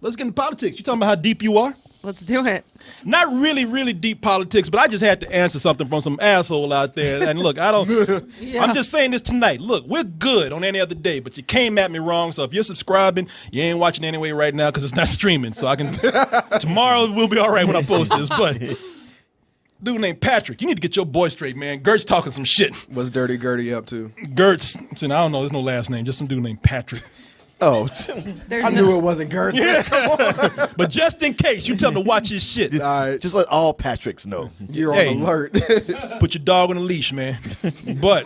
let's get into politics. You talking about how deep you are? Let's do it. Not really, really deep politics, but I just had to answer something from some asshole out there. And look, I don't. Yeah. I'm just saying this tonight. Look, we're good on any other day, but you came at me wrong. So if you're subscribing, you ain't watching anyway right now because it's not streaming. So I can. Tomorrow we'll be all right when I post this. But dude named Patrick, you need to get your boy straight, man. Gert's talking some shit. What's Dirty Gertie up to? Gert's. I don't know. There's no last name. Just some dude named Patrick. Oh, I knew it wasn't Gert's. Yeah. But just in case, you tell him to watch his shit. All right. Just let all Patricks know. You're Hey. on alert. Put your dog on a leash, man. But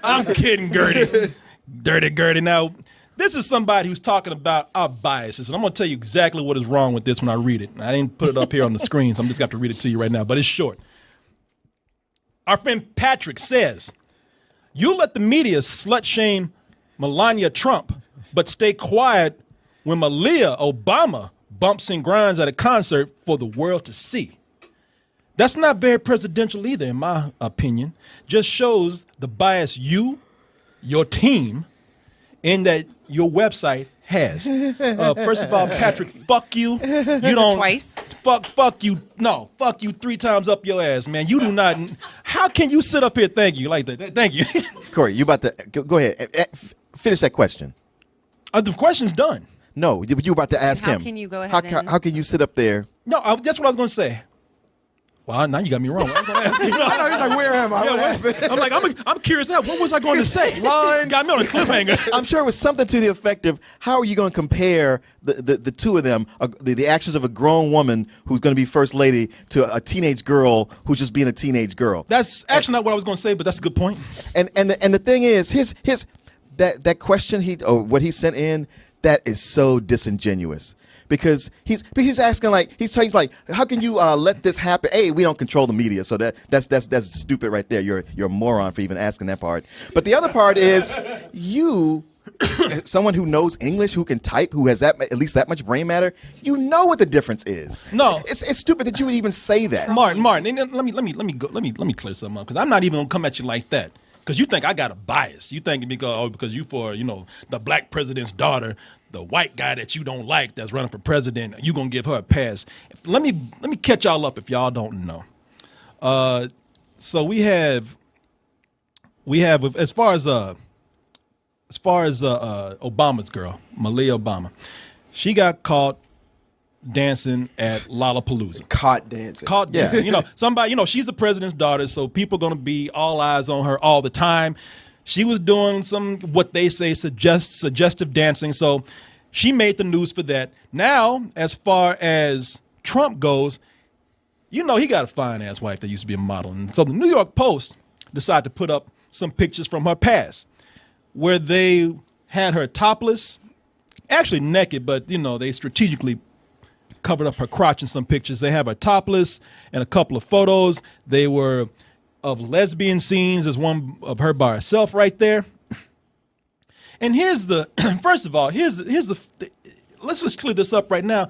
I'm kidding, Gertie. Dirty Gertie. Now, this is somebody who's talking about our biases, and I'm going to tell you exactly what is wrong with this when I read it. I didn't put it up here on the screen, so I'm just going to have to read it to you right now, but it's short. Our friend Patrick says, you let the media slut-shame Melania Trump, but stay quiet when Malia Obama bumps and grinds at a concert for the world to see. That's not very presidential either, in my opinion. Just shows the bias you, your team, and that your website has. First of all, Patrick, fuck you. You don't. Twice? Fuck you. No, fuck you 3 times up your ass, man. You do not. How can you sit up here? Thank you like that. Thank you. Corey, you about to go ahead. Finish that question. The question's done. No, you about to ask How him. can you go ahead and- How can you sit up there? No, that's what I was going to say. Well, now you got me wrong. I was gonna ask you. I know, he's like, where am I? Yeah, What happened? I'm like, I'm curious now. What was I going to say? Line got me on a cliffhanger. I'm sure it was something to the effect of, how are you going to compare the two of them, the actions of a grown woman who's going to be first lady to a teenage girl who's just being a teenage girl? That's actually not what I was going to say, but that's a good point. And the thing is, here's that question what he sent in, that is so disingenuous. Because he's asking he's like, how can you let this happen? A, we don't control the media, so that's stupid right there. You're a moron for even asking that part. But the other part is, you, someone who knows English, who can type, who has at least that much brain matter, you know what the difference is. No, it's stupid that you would even say that. Martin, let me clear something up, because I'm not even gonna come at you like that. Because you think I got a bias. You think because you for the black president's daughter, the white guy that you don't like that's running for president, you gonna give her a pass. Let me catch y'all up if y'all don't know. So we have as far as Obama's girl, Malia Obama, she got caught dancing at Lollapalooza. Caught dancing. Caught, yeah. Somebody, she's the president's daughter, so people are going to be all eyes on her all the time. She was doing some, what they say, suggestive dancing, so she made the news for that. Now, as far as Trump goes, he got a fine-ass wife that used to be a model. And so the New York Post decided to put up some pictures from her past where they had her topless, actually naked, but, they strategically covered up her crotch in some pictures. They have her topless and a couple of photos. They were of lesbian scenes. There's one of her by herself right there. And here's the, first of all, let's just clear this up right now.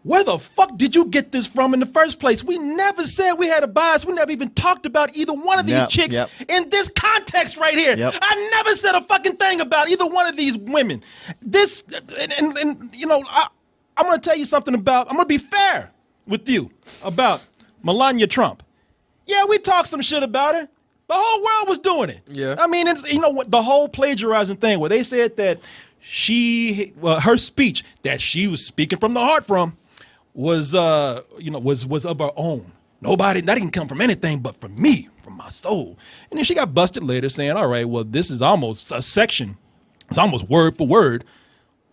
Where the fuck did you get this from in the first place? We never said we had a bias. We never even talked about either one of these chicks in this context right here. Yep. I never said a fucking thing about either one of these women. This, I'm going to tell you something I'm going to be fair with you about Melania Trump. Yeah, we talked some shit about her. The whole world was doing it. Yeah. I mean, it's, the whole plagiarizing thing where they said that her speech that she was speaking from the heart from was of her own. That didn't come from anything but from me, from my soul. And then she got busted later saying, all right, well, this is almost a section. It's almost word for word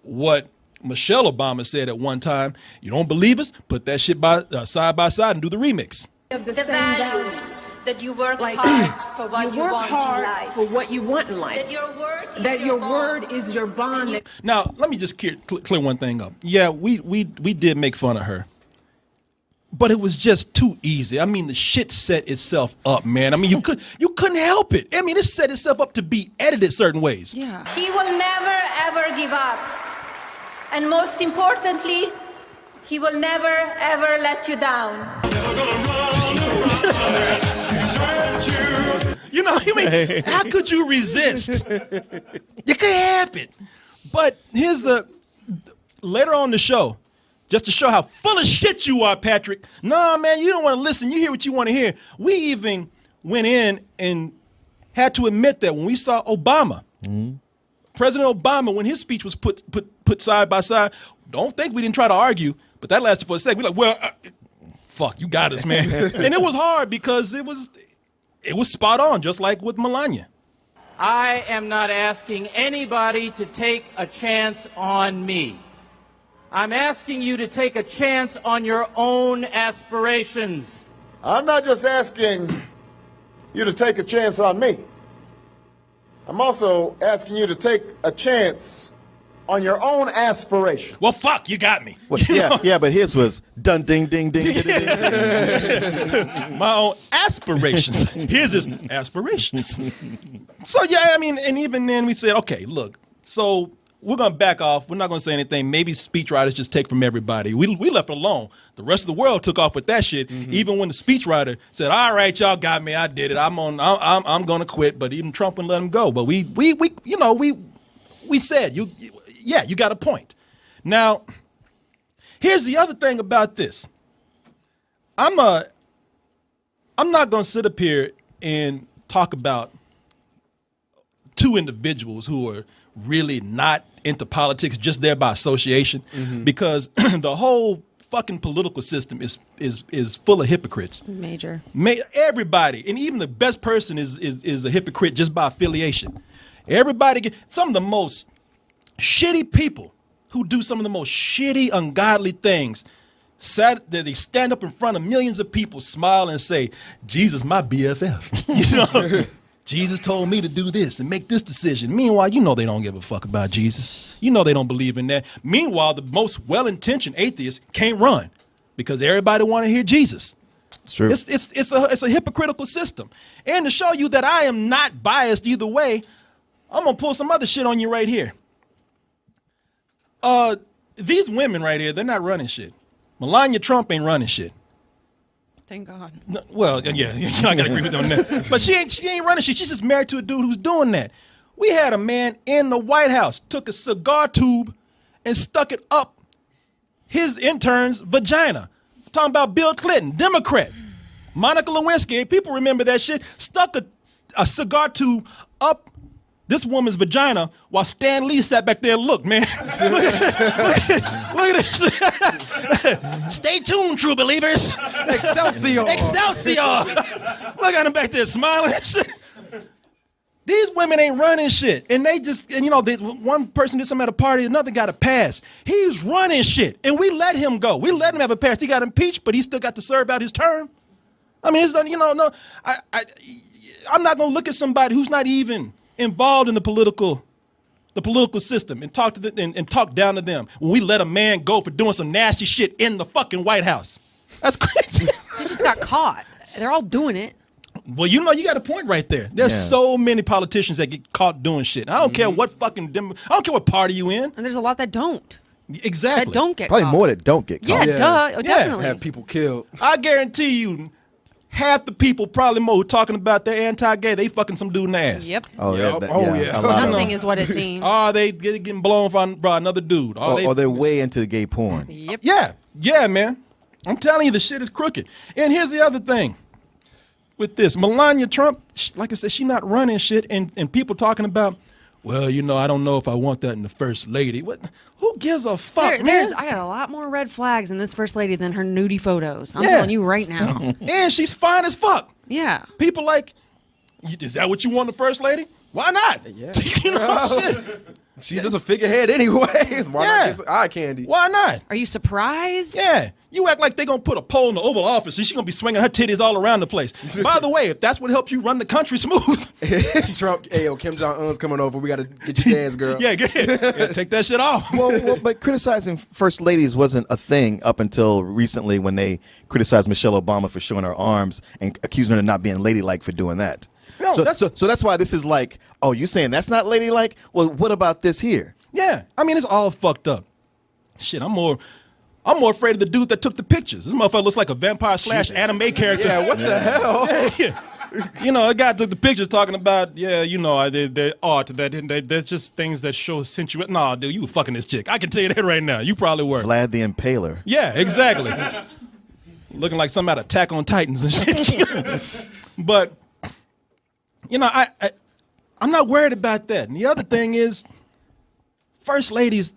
what Michelle Obama said at one time. You don't believe us? Put that shit side by side and do the remix. The values that you work hard for what you want in life. For what you want in life. That your word is your bond. Now, let me just clear one thing up. Yeah, we did make fun of her. But it was just too easy. I mean, the shit set itself up, man. I mean, you couldn't help it. I mean, it set itself up to be edited certain ways. Yeah. He will never, ever give up. And most importantly, he will never, ever let you down. know what I mean? How could you resist? You could have it. But here's later on the show, just to show how full of shit you are, Patrick. No, man, you don't want to listen. You hear what you want to hear. We even went in and had to admit that when we saw Obama, President Obama, when his speech was put side by side, don't think we didn't try to argue, but that lasted for a second. We're like, well, fuck, you got us, man. And it was hard because it was spot on, just like with Melania. I am not asking anybody to take a chance on me. I'm asking you to take a chance on your own aspirations. I'm not just asking you to take a chance on me. I'm also asking you to take a chance on your own aspirations. Well, fuck, you got me. Well, yeah, but his was dun ding ding ding ding ding. Ding. My own aspirations. His is aspirations. So yeah, I mean, and even then we said, okay, look, so we're gonna back off. We're not gonna say anything. Maybe speechwriters just take from everybody. We left it alone. The rest of the world took off with that shit. Even when the speechwriter said, "All right, y'all got me. I did it. I'm gonna quit." But even Trump wouldn't let him go. But we said you got a point. Now, here's the other thing about this. I'm not gonna sit up here and talk about two individuals who are really not into politics, just there by association, because the whole fucking political system is full of hypocrites. Major. Everybody, and even the best person is a hypocrite just by affiliation. Everybody, some of the most shitty people who do some of the most shitty, ungodly things, they stand up in front of millions of people, smile and say, "Jesus, my BFF." You know. Jesus told me to do this and make this decision. Meanwhile, you know they don't give a fuck about Jesus. You know they don't believe in that. Meanwhile, the most well-intentioned atheists can't run because everybody want to hear Jesus. It's true. It's a hypocritical system. And to show you that I am not biased either way, I'm gonna pull some other shit on you right here. These women right here, they're not running shit. Melania Trump ain't running shit. Thank God. No, well, yeah, I gotta agree with them on that. But she ain't running shit. She's just married to a dude who's doing that. We had a man in the White House took a cigar tube and stuck it up his intern's vagina. I'm talking about Bill Clinton, Democrat. Monica Lewinsky, people remember that shit. Stuck a cigar tube up this woman's vagina while Stan Lee sat back there and looked, man. Look at this. Stay tuned, true believers. Excelsior. Excelsior. Look at him back there smiling and shit. These women ain't running shit. And one person did something at a party, another got a pass. He's running shit. And we let him go. We let him have a pass. He got impeached, but he still got to serve out his term. I mean, I'm not going to look at somebody who's not even involved in the political system and talk to them and talk down to them when we let a man go for doing some nasty shit in the fucking White House. That's crazy. He just got caught. They're all doing it. Well, you got a point right there. There's so many politicians that get caught doing shit. I don't care what I don't care what party you in. And there's a lot that don't. Exactly. That don't get Probably caught. more that don't get caught. Yeah, Yeah. duh. Oh, definitely. Have people killed. I guarantee you, half the people, probably more, who talking about they're anti-gay, they fucking some dude in the ass. Yep. Oh, Yep. yeah. Oh, yeah. A lot of Nothing them. is what it seems. Oh, they getting blown by another dude. Or they're way into gay porn. Yep. Yeah, man. I'm telling you, the shit is crooked. And here's the other thing with this. Melania Trump, like I said, she's not running shit. And people talking about, well, I don't know if I want that in the first lady. What? Who gives a fuck, man? I got a lot more red flags in this first lady than her nudie photos. I'm telling you right now. And she's fine as fuck. Yeah. People like, is that what you want, the first lady? Why not? Yeah. Shit. She's just a figurehead anyway. Why not give some eye candy? Why not? Are you surprised? Yeah. You act like they're going to put a pole in the Oval Office and she's going to be swinging her titties all around the place. By the way, if that's what helps you run the country smooth. Trump, Kim Jong-un's coming over. We got to get your dance, girl. Yeah, go ahead. Yeah, take that shit off. Well, but criticizing first ladies wasn't a thing up until recently when they criticized Michelle Obama for showing her arms and accusing her of not being ladylike for doing that. No, so that's why this is like, oh, you saying that's not ladylike? Well, what about this here? Yeah. I mean, it's all fucked up. Shit, I'm more afraid of the dude that took the pictures. This motherfucker looks like a vampire / anime character. Yeah, what the hell? Yeah. You know, a guy took the pictures talking about, yeah, you know, they're art. They're just things that show sensuality. Nah, dude, you were fucking this chick. I can tell you that right now. You probably were. Vlad the Impaler. Yeah, exactly. Looking like something out of Attack on Titans and shit. But, you know, I'm not worried about that. And the other thing is, first ladies,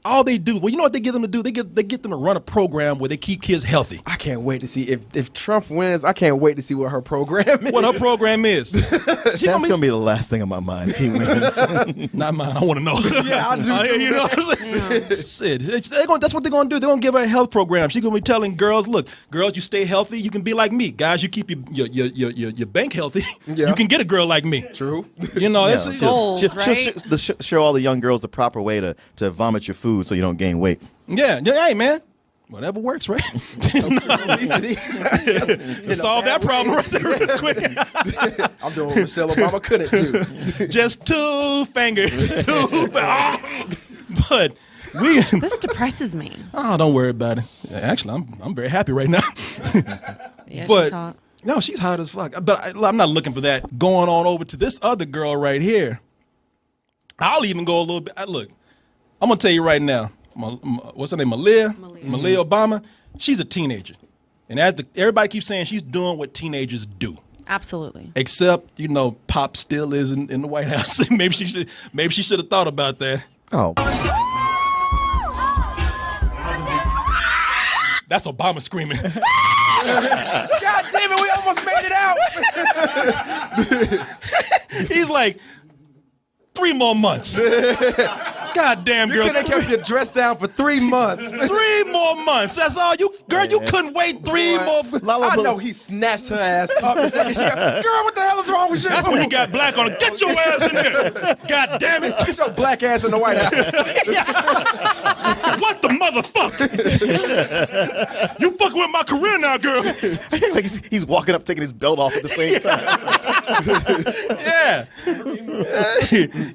all they do, well, you know what they get them to do? They get them to run a program where they keep kids healthy. I can't wait to see if Trump wins. I can't wait to see what her program is. What her program is. That's going to be the last thing on my mind if he wins. Not mine. I want to know. Yeah, I do too. You know what I'm saying? Shit. That's what they're going to do. They're going to give her a health program. She's going to be telling girls, look, girls, you stay healthy, you can be like me. Guys, you keep your bank healthy. Yeah. You can get a girl like me. True. You know, Yeah, she'll show all the young girls the proper way to vomit your food so you don't gain weight. Yeah. Hey, man. Whatever works, right? Solve that problem right there real quick. I'm doing what Michelle Obama couldn't do. Just 2 fingers. But This depresses me. Oh, don't worry about it. Actually, I'm very happy right now. Yeah, But she's hot. no, she's hot as fuck. But I'm not looking for that. Going on over to this other girl right here. I'll even go a little bit. Look, I'm gonna tell you right now. What's her name? Malia Obama. She's a teenager, and everybody keeps saying she's doing what teenagers do. Absolutely. Except, you know, Pop still is in the White House. Maybe she should have thought about that. Oh. That's Obama screaming. God damn it, we almost made it out. He's like, 3 more months. Goddamn, girl. You could have kept your dress down for 3 months. 3 more months. That's all you, girl. You couldn't wait 3 more. I know he snatched her ass up and said, girl, what the hell is wrong with you? That's when he got black on it. Get your ass in there. God damn it. Get your black ass in the White House. What the motherfucker? You fucking with my career now, girl. Like he's walking up, taking his belt off at the same time.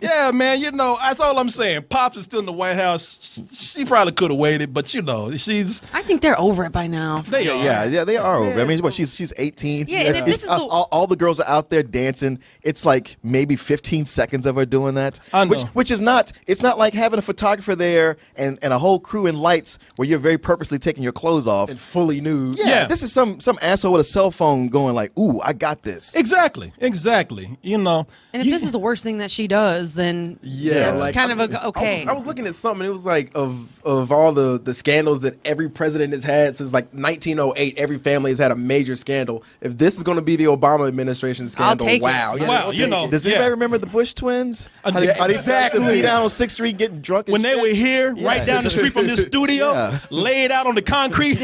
Yeah, man. You know, that's all I'm saying. Pops is still in the White House. She probably could have waited, but you know, she's. I think they're over it by now. They are. Yeah, they are over. I mean, what? She's 18. Yeah, and if this is all the girls are out there dancing. It's like maybe 15 seconds of her doing that. I know. Which is not. It's not like having a photographer there and a whole crew in lights where you're very purposely taking your clothes off And fully nude. Yeah. This is some asshole with a cell phone going like, "Ooh, I got this." Exactly. You know. And if this is the worst thing that she does, then Yeah, it's like, kind of okay. I was looking at something. It was like of all the scandals that every president has had since like 1908. Every family has had a major scandal. If this is going to be the Obama administration scandal, take it. wow, yeah, Wow, we'll you take know. it. Does anybody remember the Bush twins? How they exactly. be down on 6th Street getting drunk and When they shit? were here, Yeah. right down the street from this studio, Yeah. laid out on the concrete,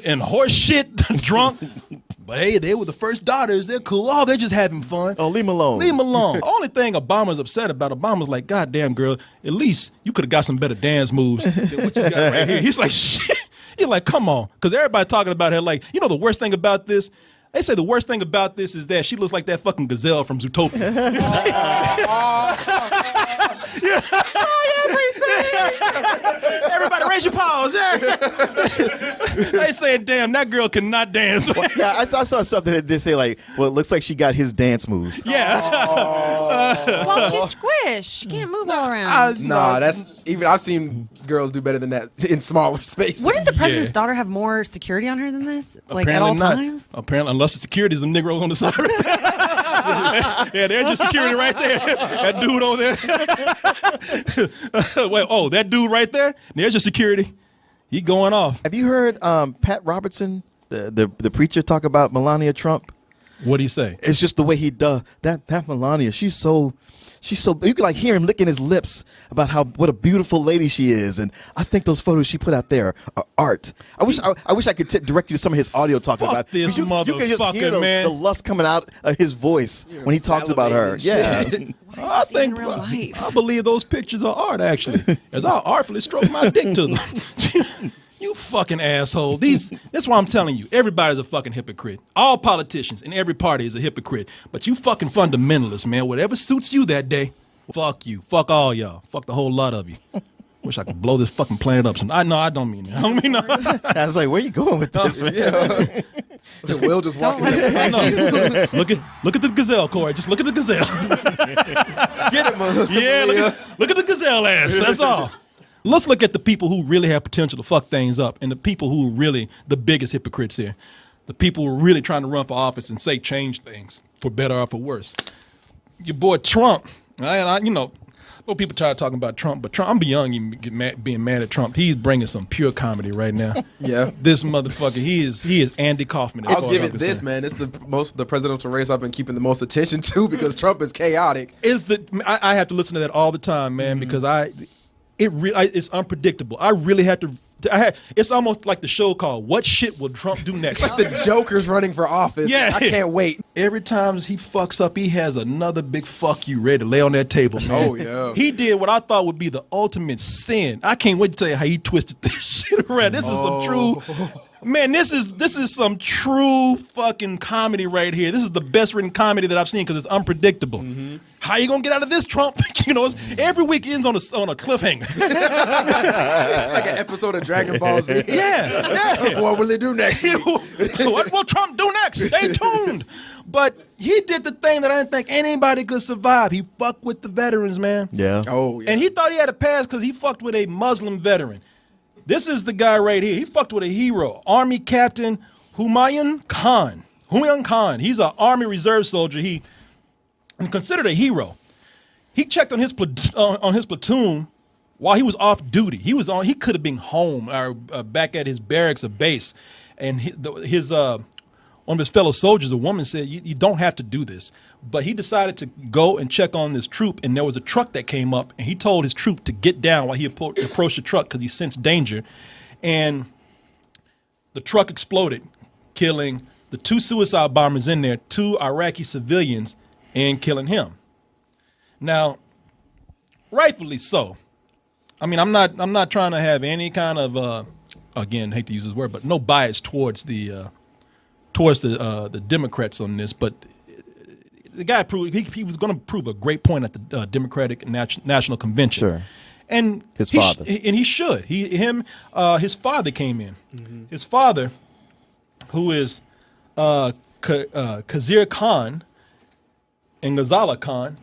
and horse shit, drunk. But hey, they were the first daughters. They're cool. Oh, they're just having fun. Oh, leave him alone. Leave them alone. Only thing Obama's upset about, Obama's like, God damn, girl, at least you could have got some better dance moves than what you got right here. He's like, shit. He's like, come on. Because everybody talking about her like, you know the worst thing about this? They say the worst thing about this is that she looks like that fucking gazelle from Zootopia. Everybody raise your paws. They saying, damn, that girl cannot dance. Yeah, I saw something that did say like, well, it looks like she got his dance moves. Yeah. Well, she's squished. She can't move all around. Nah, that's even. I've seen girls do better than that in smaller spaces. Wouldn't the president's daughter have more security on her than this? Like at all times? Apparently, unless the security is a Negro on the side. Yeah, there's your security right there. That dude over there. Wait, that dude right there? There's your security. He going off. Have you heard Pat Robertson, the preacher, talk about Melania Trump? What'd he say? It's just the way he does that Melania. She's so you can like hear him licking his lips about what a beautiful lady she is, and I think those photos she put out there are art. I wish I could direct you to some of his audio talking Fuck about this you can just hear motherfucker, man. the lust coming out of his voice when he talks about her. Yeah. Why is this in real life? I believe those pictures are art, actually, as I artfully stroke my dick to them. You fucking asshole. That's why I'm telling you, everybody's a fucking hypocrite. All politicians in every party is a hypocrite. But you fucking fundamentalists, man, whatever suits you that day, fuck you. Fuck all y'all. Fuck the whole lot of you. Wish I could blow this fucking planet up. I don't mean that. I don't mean that. I was like, where you going with this, man? Will just Don't walking let it affect you. Look at the gazelle, Corey. Just look at the gazelle. Get it, mother. Yeah, look at the gazelle ass. That's all. Let's look at the people who really have potential to fuck things up, and the people who are really the biggest hypocrites here. The people who are really trying to run for office and say change things for better or for worse. Your boy Trump, you know people try talking about Trump, but Trump, I'm beyond even being mad at Trump. He's bringing some pure comedy right now. Yeah. This motherfucker, he is Andy Kaufman. I'll give it this, man. It's the presidential race I've been keeping the most attention to because Trump is chaotic. I have to listen to that all the time, man, because it's unpredictable. I really have to. It's almost like the show called "What Shit Will Trump Do Next?" It's like the Joker's running for office. Yeah, I can't wait. Every time he fucks up, he has another big fuck you ready to lay on that table, man. Oh, yeah. He did what I thought would be the ultimate sin. I can't wait to tell you how he twisted this shit around. This is some true. Man, this is some true fucking comedy right here. This is the best written comedy that I've seen because it's unpredictable. How you gonna get out of this, Trump? Every week ends on a cliffhanger. It's like an episode of Dragon Ball Z. Yeah. What will he do next? What will Trump do next? Stay tuned. But he did the thing that I didn't think anybody could survive. He fucked with the veterans, man. Yeah. Oh, yeah. And he thought he had a pass because he fucked with a Muslim veteran. This is the guy right here. He fucked with a hero, Army Captain Humayun Khan. He's an Army Reserve soldier. He's considered a hero. He checked on his platoon while he was off duty. He could have been home or back at his barracks or base, and one of his fellow soldiers, a woman, said, "You don't have to do this." But he decided to go and check on this troop, and there was a truck that came up, and he told his troop to get down while he approached the truck because he sensed danger. And the truck exploded, killing the 2 suicide bombers in there, 2 Iraqi civilians, and killing him. Now, rightfully so. I mean, I'm not trying to have any kind of again, hate to use this word, but no bias towards the Democrats on this, but the guy proved he was going to prove a great point at the Democratic National Convention. Sure. And his father. He should. His father came in. Mm-hmm. His father, who is Khizr Khan and Ghazala Khan,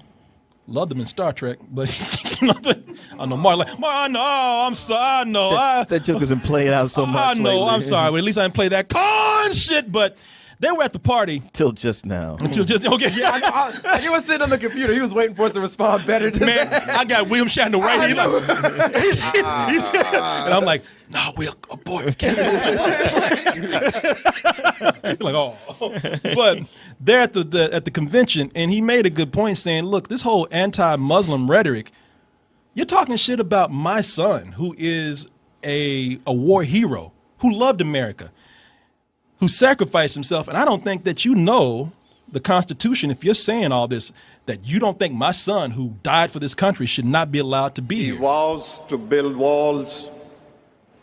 loved them in Star Trek, but I know Mark. I know. I'm sorry. I know. That joke has been played out so much. I know. Lately. I'm sorry. But at least I didn't play that Khan shit. But they were at the party till just now. Okay. Yeah, he was sitting on the computer. He was waiting for it to respond better. I got William Shatner right here. And I'm like, "Nah, Will, abort." Like, oh. But they're at the convention, and he made a good point saying, "Look, this whole anti-Muslim rhetoric, you're talking shit about my son, who is a war hero, who loved America, who sacrificed himself. And I don't think that you know the Constitution if you're saying all this, that you don't think my son who died for this country should not be allowed to be here." He vows to build walls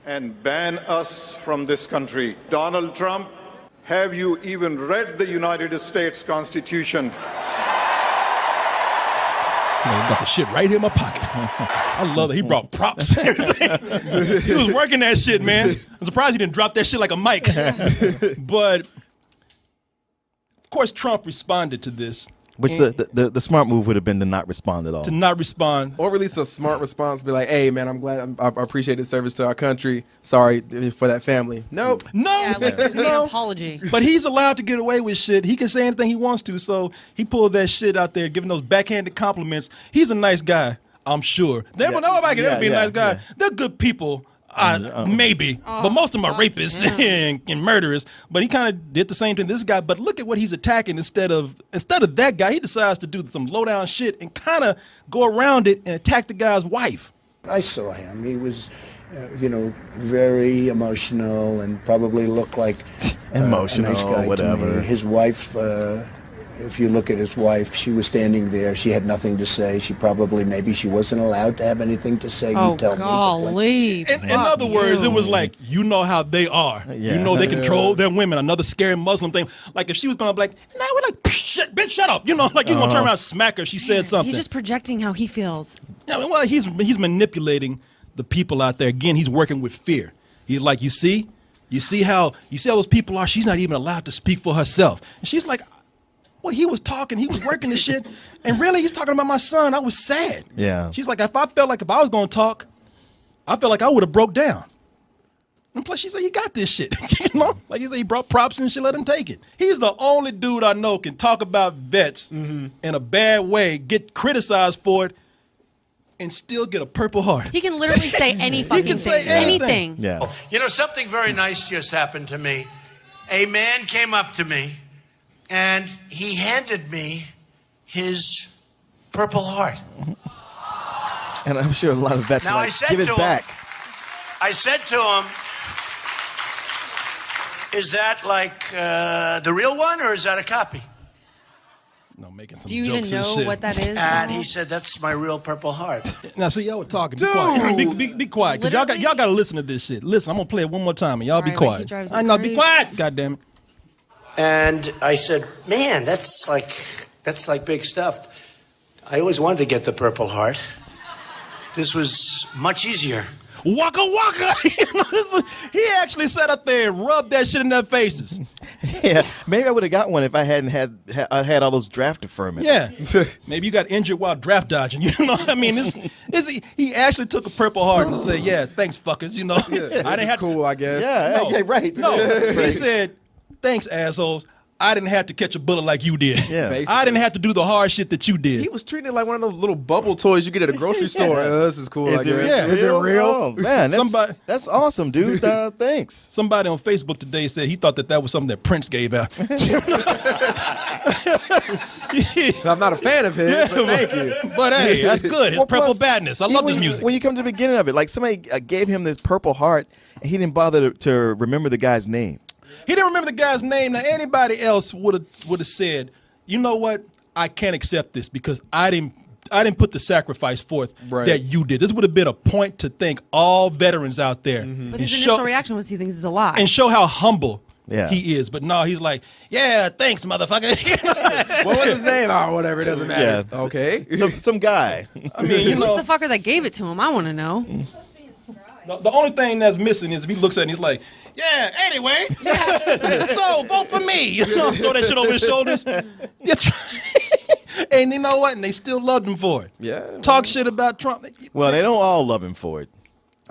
and ban us from this country. Donald Trump, have you even read the United States Constitution? I got the shit right here in my pocket. I love that he brought props and everything. He was working that shit, man. I'm surprised he didn't drop that shit like a mic. But, of course, Trump responded to this. Which the smart move would have been to not respond at all. To not respond. Or release a smart response, be like, "Hey, man, I'm glad, I appreciate his service to our country. Sorry for that family." Nope. No. Yeah, like there's no apology. But he's allowed to get away with shit. He can say anything he wants to. So he pulled that shit out there, giving those backhanded compliments. He's a nice guy, I'm sure. Nobody can ever be a nice guy. They're good people. Maybe, but most of them are rapists and murderers. But he kind of did the same thing to this guy. But look at what he's attacking instead of that guy. He decides to do some low down shit and kind of go around it and attack the guy's wife. I saw him. He was, very emotional and probably looked like emotional, a nice guy whatever. To me. His wife. If you look at his wife, she was standing there. She had nothing to say. Maybe she wasn't allowed to have anything to say. Oh, you tell golly. In other words, it was like, you know how they are. Yeah. You know they control their women. Another scary Muslim thing. Like if she was going to be like, "Nah, we're like, shit, bitch, shut up." Like he's going to turn around and smack her. She said something. He's just projecting how he feels. Yeah, well, he's manipulating the people out there. Again, he's working with fear. He's like, you see, You see how those people are? She's not even allowed to speak for herself. And she's like, well, he was talking, he was working the shit, and really he's talking about my son. I was sad. Yeah. She's like, if I was going to talk, I felt like I would have broke down. And plus, she said, you got this shit. You know? Like he said, he brought props and she let him take it. He's the only dude I know can talk about vets in a bad way, get criticized for it, and still get a Purple Heart. He can literally say any fucking can say thing. anything. Yeah. You know, something very nice just happened to me. A man came up to me, and he handed me his Purple Heart. And I'm sure a lot of vets Now, are I like, said give it to him- back. I said to him, is that like the real one, or is that a copy? No, making some Do you jokes even and know shit. what that is? And he said, that's my real Purple Heart. Now, see, y'all were talking. Be quiet. Be quiet. Because y'all got to listen to this shit. Listen, I'm going to play it one more time, and y'all All be right, wait, he quiet. drives me I know, be crazy. quiet. God damn it. And I said, man, that's like big stuff. I always wanted to get the Purple Heart. This was much easier. Waka waka. You know, he actually sat up there and rubbed that shit in their faces. Yeah, maybe I would have got one if I hadn't had all those draft deferments. Yeah. Maybe you got injured while draft dodging. You know what I mean? He actually took a Purple Heart and said, yeah, thanks, fuckers. You know, I didn't have cool, I guess. Yeah, yeah, right. No, Right. he said, thanks, assholes. I didn't have to catch a bullet like you did. Yeah. Basically. I didn't have to do the hard shit that you did. He was treating it like one of those little bubble toys you get at a grocery store. This is cool, I Is it, guess. yeah, Is it real? Oh, man, that's awesome, dude. Thanks. Somebody on Facebook today said he thought that was something that Prince gave out. I'm not a fan of his, but thank you. But hey, that's good. It's Well, Purple plus, Badness. I even love this when music. When you come to the beginning of it, like somebody gave him this Purple Heart, and he didn't bother to remember the guy's name. He didn't remember the guy's name. Now anybody else would have said, you know what? I can't accept this because I didn't put the sacrifice forth that you did. This would have been a point to thank all veterans out there. But his initial reaction was he thinks it's a lie. And show how humble Yeah. he is. But no, he's like, yeah, thanks, motherfucker. What was his name? Oh, whatever. It doesn't matter. Yeah. Okay. Some guy. I mean, you Who's know, the fucker that gave it to him? I want to know. the only thing that's missing is if he looks at it and he's like, yeah, anyway, so vote for me. You know, throw that shit over his shoulders. And you know what? And they still loved him for it. Yeah. Talk shit about Trump. Well, they don't all love him for it.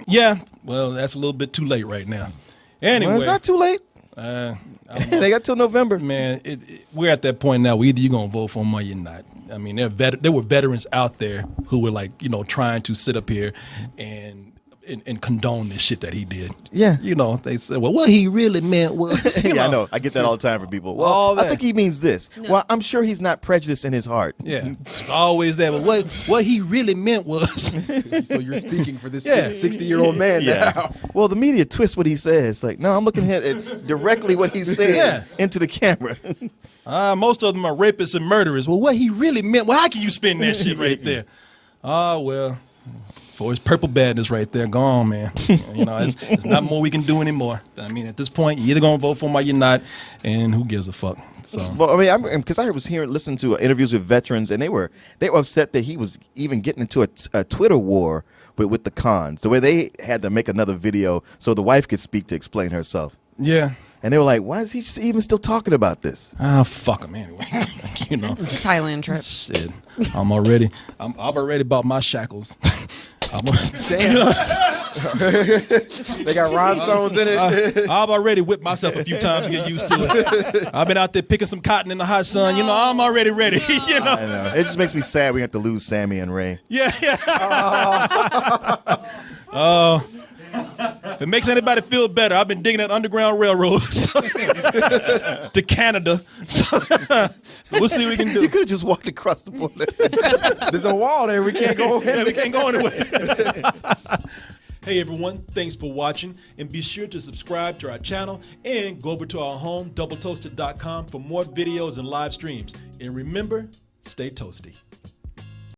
Yeah. Well, that's a little bit too late right now. Anyway. Well, it's not too late. I don't know. They got till November. Man, we're at that point now where either you're going to vote for him or you're not. I mean, there were veterans out there who were like, you know, trying to sit up here and condone this shit that he did. Yeah. You know, they said, well, what he really meant was, you Yeah, I know. know. I get that all the time from people. Well, All I that. think he means this. Well, I'm sure he's not prejudiced in his heart. Yeah, it's always that. But what he really meant was, So you're speaking for this Yeah. 60-year-old man now. Well, the media twists what he says. Like, no, I'm looking at it directly what he's saying Yeah. into the camera. most of them are rapists and murderers. Well, what he really meant, well, how can you spin that shit right there? Well, for his Purple Badness right there, gone, man. You know, it's not more we can do anymore. I mean, at this point, you're either going to vote for him or you're not, and who gives a fuck? So. Well, I mean, because I was listening to interviews with veterans, and they were upset that he was even getting into a Twitter war with the Khans, the way they had to make another video so the wife could speak to explain herself. Yeah. And they were like, why is he even still talking about this? Fuck him anyway. You know. It's a Thailand trip. Shit. I've already bought my shackles. Damn. They got rhinestones in it. I've already whipped myself a few times to get used to it. I've been out there picking some cotton in the hot sun. You know, I'm already ready. You know. I know. It just makes me sad we have to lose Sammy and Ray. Yeah. If it makes anybody feel better, I've been digging at underground railroads to Canada. So we'll see what we can do. You could have just walked across the border. There's a wall there. We can't go. Yeah, we can't go anywhere. Hey everyone, thanks for watching, and be sure to subscribe to our channel and go over to our home, doubletoasted.com, for more videos and live streams. And remember, stay toasty.